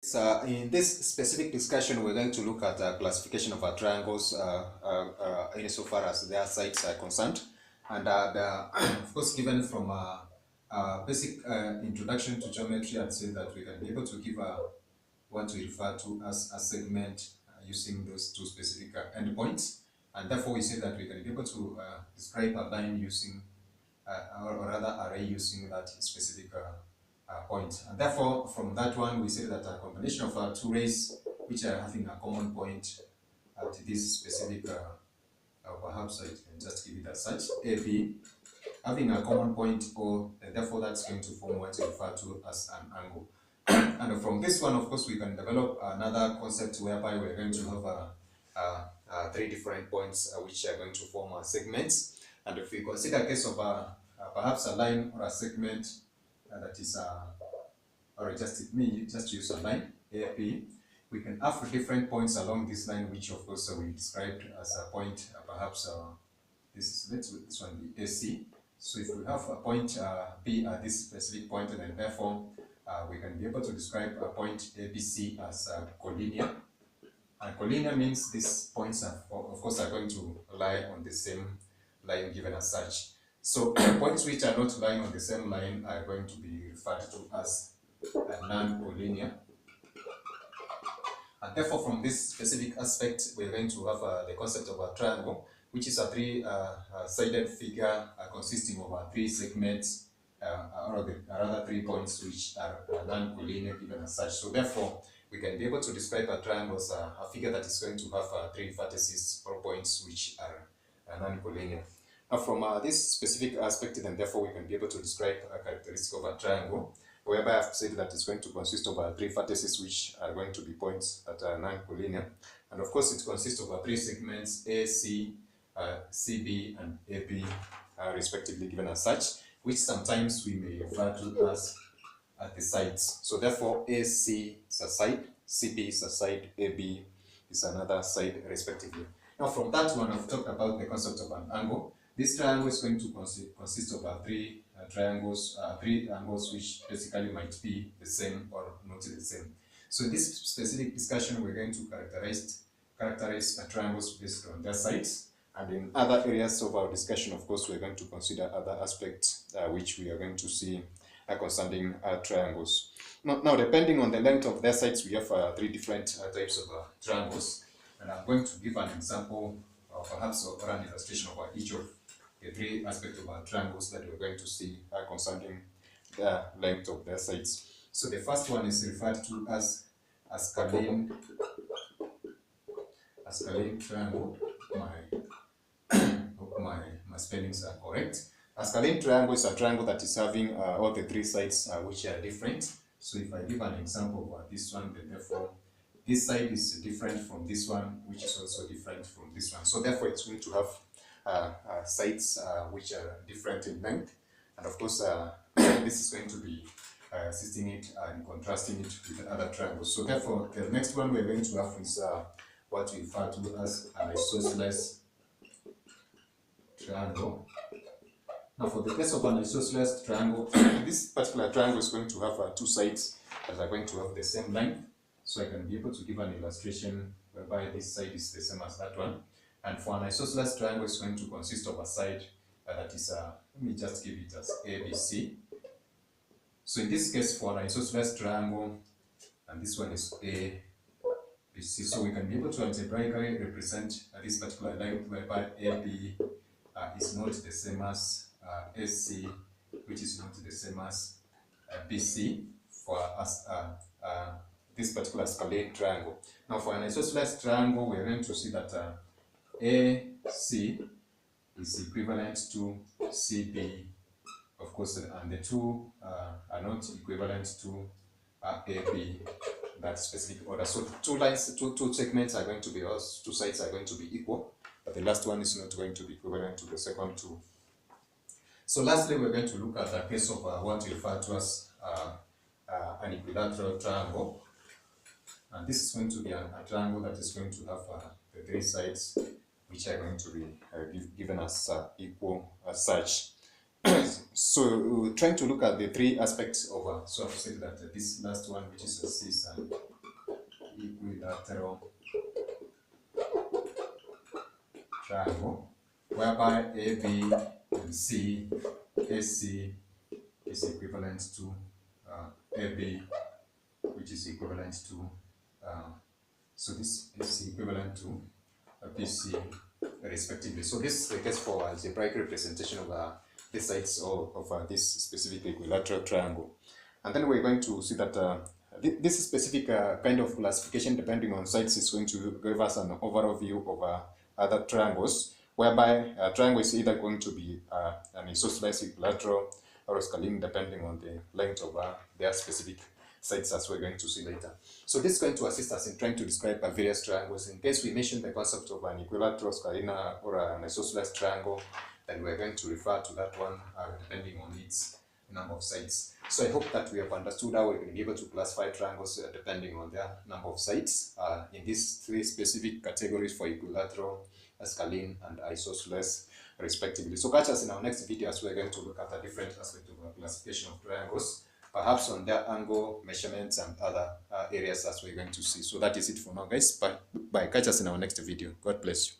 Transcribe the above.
So in this specific discussion, we're going to look at classification of triangles insofar as their sides are concerned. And of course, given from basic introduction to geometry, I'd say that we can be able to give what we refer to as a segment using those two specific endpoints. And therefore, we say that we can be able to describe a line using, or rather array using that specific point. And therefore, from that one, we say that a combination of two rays which are having a common point at this specific, perhaps I can just give it as such, AB, having a common point O, and therefore that's going to form what we refer to as an angle. And from this one, of course, we can develop another concept whereby we're going to have three different points which are going to form segments. And if we consider a case of perhaps a line or a segment that is, or just use a line, AP, we can have different points along this line, which of course we described as a point, perhaps this one be AC. So if we have a point B at this specific point, then therefore we can be able to describe a point ABC as collinear. And collinear means these points are, of course, are going to lie on the same line given as such. So points which are not lying on the same line are going to be referred to as non-collinear. And therefore, from this specific aspect, we're going to have the concept of a triangle, which is a three-sided figure consisting of three segments, or rather 3 points which are non-collinear given as such. So therefore, we can be able to describe a triangle as a figure that is going to have three vertices or points which are non-collinear. Now, from this specific aspect, then therefore we can be able to describe a characteristic of a triangle, whereby I've said that it's going to consist of three vertices which are going to be points that are non-collinear. And of course, it consists of three segments, AC, CB, and AB, respectively given as such, which sometimes we may refer to as the sides. So therefore, AC is a side, CB is a side, AB is another side, respectively. Now, from that one, I've talked about the concept of an angle. This triangle is going to consist of three three angles which basically might be the same or not the same. So in this specific discussion, we're going to characterize triangles based on their sides. And in other areas of our discussion, of course, we're going to consider other aspects which we are going to see concerning triangles. Now, depending on the length of their sides, we have three different types of triangles. And I'm going to give an example, or perhaps or an illustration of each of the three aspects of our triangles that we're going to see concerning the length of their sides. So the first one is referred to as a scalene triangle. Hope my spellings are correct. A scalene triangle is a triangle that is having all the three sides which are different. So if I give an example of this one, then therefore this side is different from this one, which is also different from this one. So therefore it's going to have sides which are different in length. And of course, this is going to be assisting it and contrasting it with the other triangles. So therefore, the next one we're going to have is what we refer to as an isosceles triangle. Now, for the case of an isosceles triangle, this particular triangle is going to have two sides that are going to have the same length. So I can be able to give an illustration whereby this side is the same as that one. And for an isosceles triangle, it's going to consist of a side that is, let me just give it as ABC. So in this case, for an isosceles triangle, and this one is ABC, so we can be able to algebraically represent this particular line whereby AB is not the same as AC, which is not the same as BC for us. This particular scalene triangle. Now, for an isosceles triangle, we're going to see that AC is equivalent to CB, of course, and the two are not equivalent to AB, that specific order. So two segments are going to be, or two sides are going to be equal, but the last one is not going to be equivalent to the second two. So lastly, we're going to look at a case of what we refer to as an equilateral triangle. And this is going to be a triangle that is going to have the three sides which are going to be given as equal as such. So we're trying to look at the three aspects of so I've said that this last one, which is this equilateral triangle, whereby AB and AC is equivalent to AB, which is equivalent to so this is equivalent to BC respectively. So this is the case for algebraic representation of the sides of this specific equilateral triangle. And then we're going to see that this specific kind of classification depending on sides is going to give us an overall view of other triangles, whereby a triangle is either going to be an isosceles equilateral or scalene depending on the length of their specific sides, as we're going to see later. So this is going to assist us in trying to describe various triangles. In case we mention the concept of an equilateral, scalene, or an isosceles triangle, then we're going to refer to that one depending on its number of sides. So I hope that we have understood how we can be able to classify triangles depending on their number of sides in these three specific categories for equilateral, scalene, and isosceles respectively. So catch us in our next video as we're going to look at a different aspect of classification of triangles, perhaps on their angle, measurements, and other areas as we're going to see. So that is it for now, guys. Bye. Catch us in our next video. God bless you.